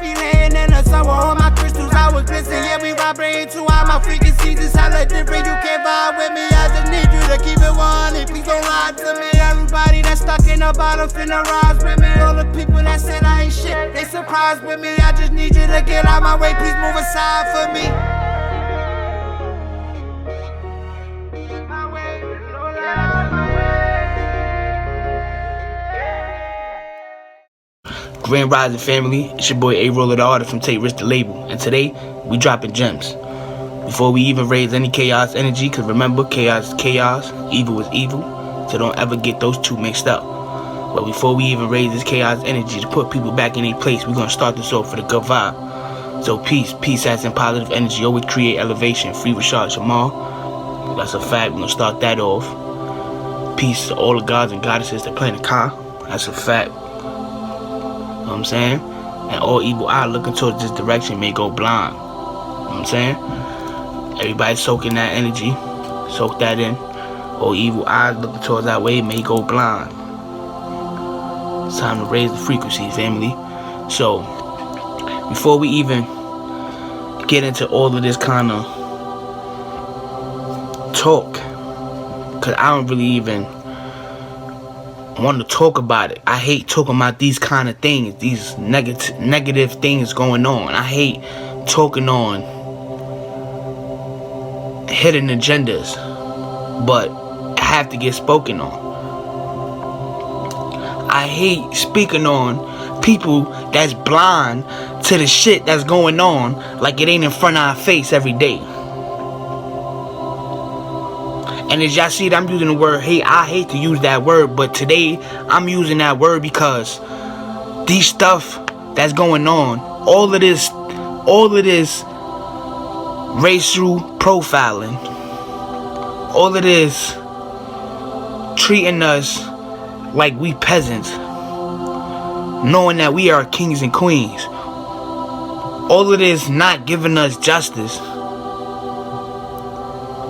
feet laying in the sun with all my crystals, I was glisten. Yeah, we vibrating to all my frequencies. It's hella different, you can't vibe with me. I just need you to keep it 100. Please don't lie to me. Everybody that's stuck in the bottom finna rise with me. All the people that said I ain't shit, they surprised with me. I just need you to get out my way, please move aside for me. Grand Rising family, it's your boy A-Roller the Artist from Take Risk the Label, and today we dropping gems. Before we even raise any chaos energy, cause remember, chaos is chaos, evil is evil, so don't ever get those two mixed up. But before we even raise this chaos energy to put people back in their place, we're gonna start this off with a good vibe. So peace as in positive energy, always create elevation. Free Rashad Jamal, that's a fact, we're gonna start that off. Peace to all the gods and goddesses that play in the car, that's a fact. You know what I'm saying? And all evil eye looking towards this direction may go blind. You know what I'm saying? Everybody soaking that energy. Soak that in. All evil eyes looking towards that way may go blind. It's time to raise the frequency, family. So, before we even get into all of this kind of talk, because I don't really even want to talk about it. I hate talking about these kind of things, these negative things going on. I hate talking on hidden agendas, but I have to get spoken on. I hate speaking on people that's blind to the shit that's going on, like it ain't in front of our face every day. And as y'all see, I'm using the word hate. I hate to use that word, but today I'm using that word because these stuff that's going on, all of this racial profiling, all of this treating us like we peasants, knowing that we are kings and queens, all of this not giving us justice,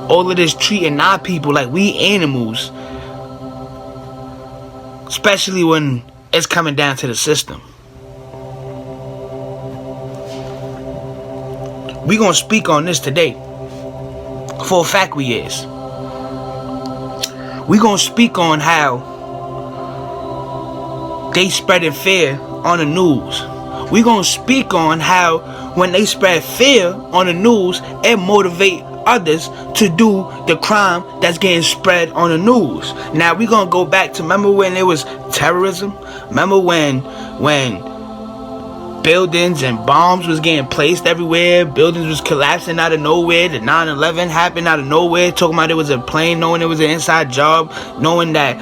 all of this treating our people like we animals, especially when it's coming down to the system. We gonna speak on this today. For a fact we is. We gonna speak on how they spreading fear on the news. We gonna speak on how when they spread fear on the news, it motivate others to do the crime that's getting spread on the news. Now we gonna go back to, remember when it was terrorism? Remember when buildings and bombs was getting placed everywhere, buildings was collapsing out of nowhere, the 9/11 happened out of nowhere, talking about it was a plane, knowing it was an inside job, knowing that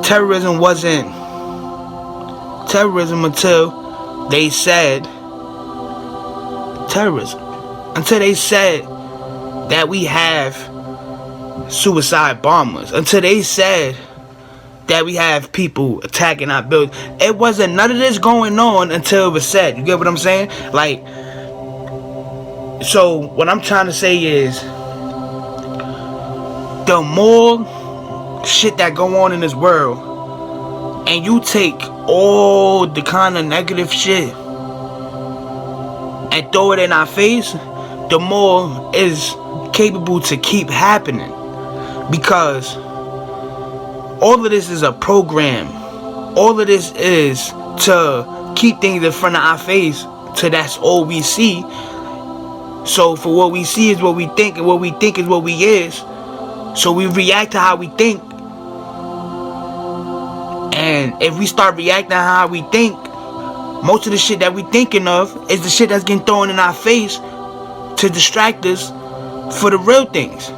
terrorism wasn't terrorism until they said terrorism, until they said that we have suicide bombers, until they said that we have people attacking our buildings. It wasn't none of this going on until it was said. You get what I'm saying? Like, so what I'm trying to say is, the more shit that go on in this world, and you take all the kind of negative shit and throw it in our face, the more is capable to keep happening. Because all of this is a program. All of this is to keep things in front of our face, so that's all we see. So for what we see is what we think, and what we think is what we is. So we react to how we think. And if we start reacting to how we think, most of the shit that we thinking of is the shit that's getting thrown in our face to distract us for the real things.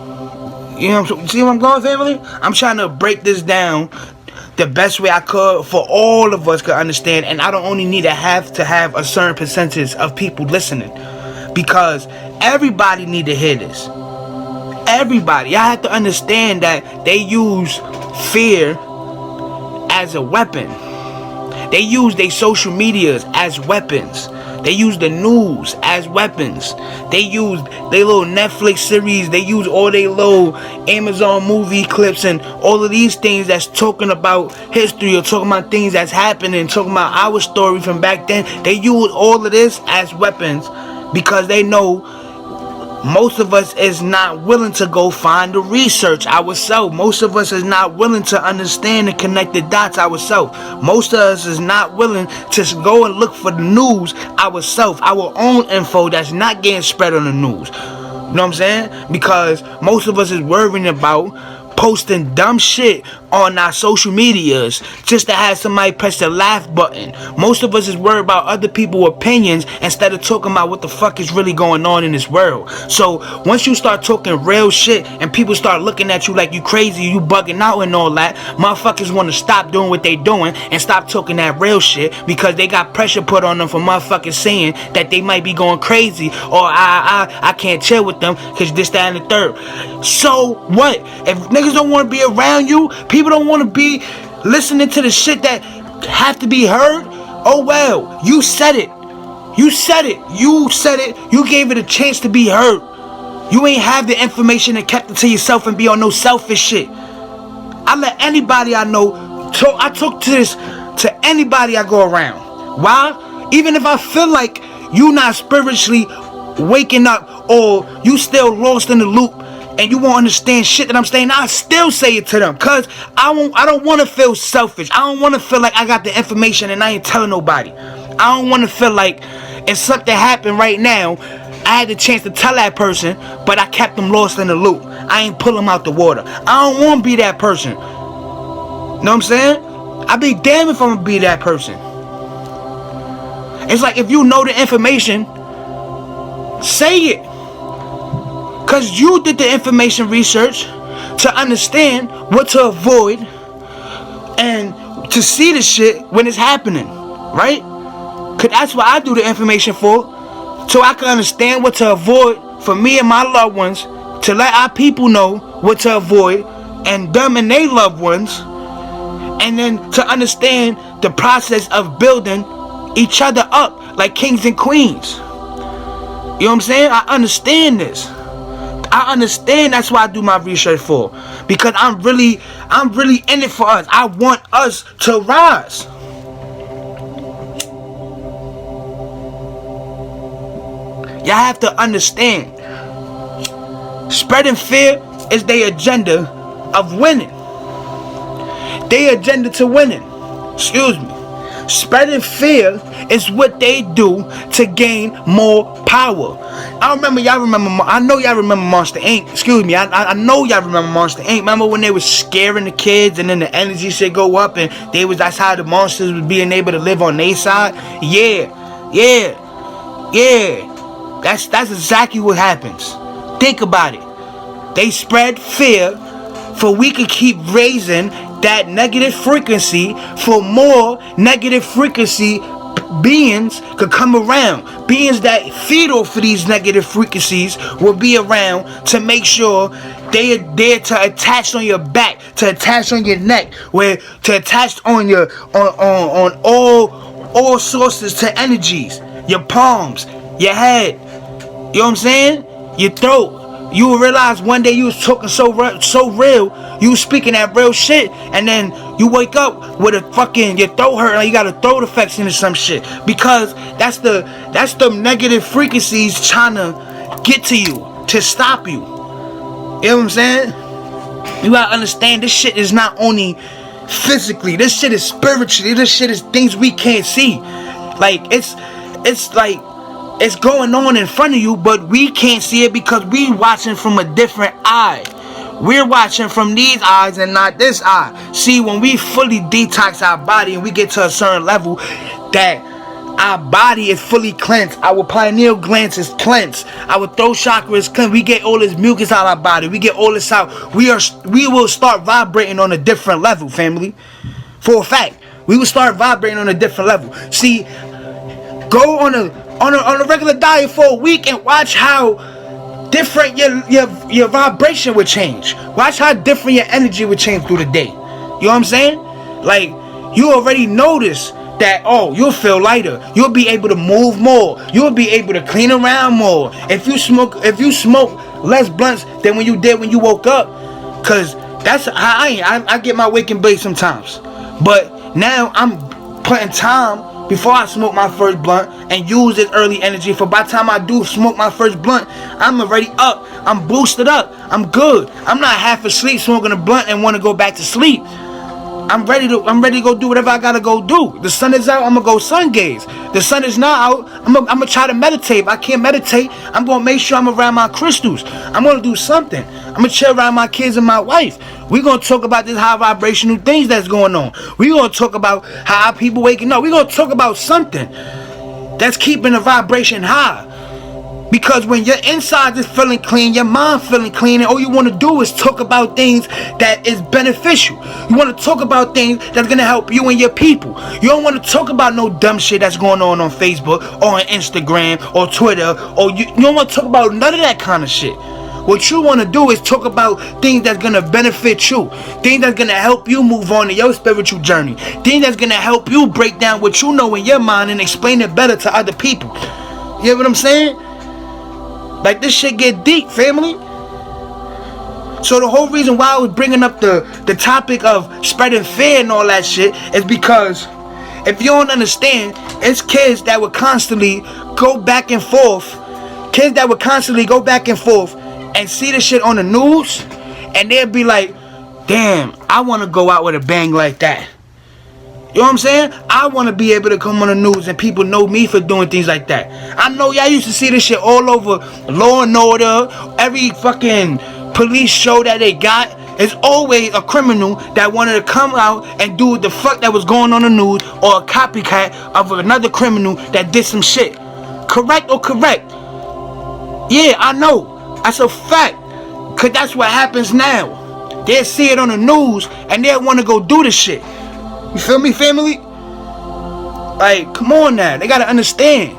You know what I'm saying? See where I'm going, family? I'm trying to break this down the best way I could for all of us to understand. And I don't only need to have a certain percentage of people listening, because everybody need to hear this. Everybody. Y'all have to understand that they use fear as a weapon. They use their social medias as weapons. They use the news as weapons. They use their little Netflix series. They use all their little Amazon movie clips and all of these things that's talking about history or talking about things that's happening, talking about our story from back then. They use all of this as weapons because they know most of us is not willing to go find the research ourselves. Most of us is not willing to understand and connect the dots ourselves. Most of us is not willing to go and look for the news ourselves, our own info that's not getting spread on the news. You know what I'm saying? Because most of us is worrying about posting dumb shit on our social medias just to have somebody press the laugh button. Most of us is worried about other people's opinions instead of talking about what the fuck is really going on in this world. So once you start talking real shit and people start looking at you like you crazy, you bugging out and all that, motherfuckers want to stop doing what they doing and stop talking that real shit because they got pressure put on them for motherfuckers saying that they might be going crazy or I can't chill with them because this, that, and the third. So what? If niggas don't want to be around you, people don't want to be listening to the shit that have to be heard, oh well, you said it. You said it. You said it. You gave it a chance to be heard. You ain't have the information and kept it to yourself and be on no selfish shit. I let anybody I know talk. I talk to this to anybody I go around. Why? Even if I feel like you not spiritually waking up or you still lost in the loop and you won't understand shit that I'm saying, I still say it to them because I don't want to feel selfish. I don't want to feel like I got the information and I ain't telling nobody. I don't want to feel like if something happened right now, I had the chance to tell that person, but I kept them lost in the loop. I ain't pull them out the water. I don't want to be that person. You know what I'm saying? I'd be damned if I'm going to be that person. It's like if you know the information, say it. Because you did the information research to understand what to avoid and to see the shit when it's happening, right? Because that's what I do the information for, so I can understand what to avoid for me and my loved ones, to let our people know what to avoid and them and their loved ones, and then to understand the process of building each other up like kings and queens. You know what I'm saying? I understand this. I understand that's why I do my research for. Because I'm really in it for us. I want us to rise. Y'all have to understand. Spreading fear is their agenda of winning. Their agenda to winning. Excuse me. Spreading fear is what they do to gain more power. I know y'all remember Monster Inc. Excuse me, I know y'all remember Monster Inc. Remember when they was scaring the kids and then the energy should go up and that's how the monsters was being able to live on their side? Yeah. That's exactly what happens. Think about it. They spread fear for we could keep raising that negative frequency for more negative frequency beings could come around. Beings that feed off of these negative frequencies will be around to make sure they are there to attach on your back, to attach on your neck, to attach on your on all sources to energies, your palms, your head. You know what I'm saying? Your throat. You will realize one day you was talking so real, you was speaking that real shit, and then you wake up with your throat hurt, and you got a throat infection or some shit, because that's the negative frequencies trying to get to you, to stop you. You know what I'm saying? You gotta understand, this shit is not only physically, this shit is spiritually, this shit is things we can't see. Like it's like it's going on in front of you, but we can't see it because we watching from a different eye. We're watching from these eyes and not this eye. See, when we fully detox our body and we get to a certain level that our body is fully cleansed, our pineal gland is cleansed, our throat chakra is cleansed, we get all this mucus out of our body, we get all this out, we will start vibrating on a different level, family. For a fact, we will start vibrating on a different level. See, go on a regular diet for a week and watch how different your vibration would change. Watch how different your energy would change through the day. You know what I'm saying? Like, you already notice that, oh, you'll feel lighter. You'll be able to move more. You'll be able to clean around more. If you smoke less blunts than when you did when you woke up. Cause that's I get my waking blaze sometimes. But now I'm putting time before I smoke my first blunt and use this early energy for by the time I do smoke my first blunt, I'm already up. I'm boosted up. I'm good. I'm not half asleep smoking a blunt and want to go back to sleep. I'm ready to go do whatever I gotta go do. The sun is out, I'm gonna go sun gaze. The sun is not out, I'm gonna try to meditate. If I can't meditate, I'm gonna make sure I'm around my crystals. I'm gonna do something. I'm gonna chill around my kids and my wife. We're gonna talk about this high vibrational things that's going on. We're gonna talk about how people waking up. We're gonna talk about something that's keeping the vibration high. Because when your inside is feeling clean, your mind feeling clean, and all you want to do is talk about things that is beneficial. You want to talk about things that's going to help you and your people. You don't want to talk about no dumb shit that's going on Facebook or on Instagram or Twitter. Or you don't want to talk about none of that kind of shit. What you want to do is talk about things that's going to benefit you. Things that's going to help you move on to your spiritual journey. Things that's going to help you break down what you know in your mind and explain it better to other people. You hear what I'm saying? Like, this shit get deep, family. So the whole reason why I was bringing up the topic of spreading fear and all that shit is because if you don't understand, it's kids that would constantly go back and forth. Kids that would constantly go back and forth and see the shit on the news, and they'll be like, damn, I want to go out with a bang like that. You know what I'm saying? I want to be able to come on the news and people know me for doing things like that. I know y'all used to see this shit all over Law and Order. Every fucking police show that they got. It's always a criminal that wanted to come out and do the fuck that was going on the news, or a copycat of another criminal that did some shit. Correct or correct? Yeah, I know. That's a fact. Because that's what happens now. They'll see it on the news and they'll want to go do the shit. You feel me, family? Like, come on now. They gotta understand.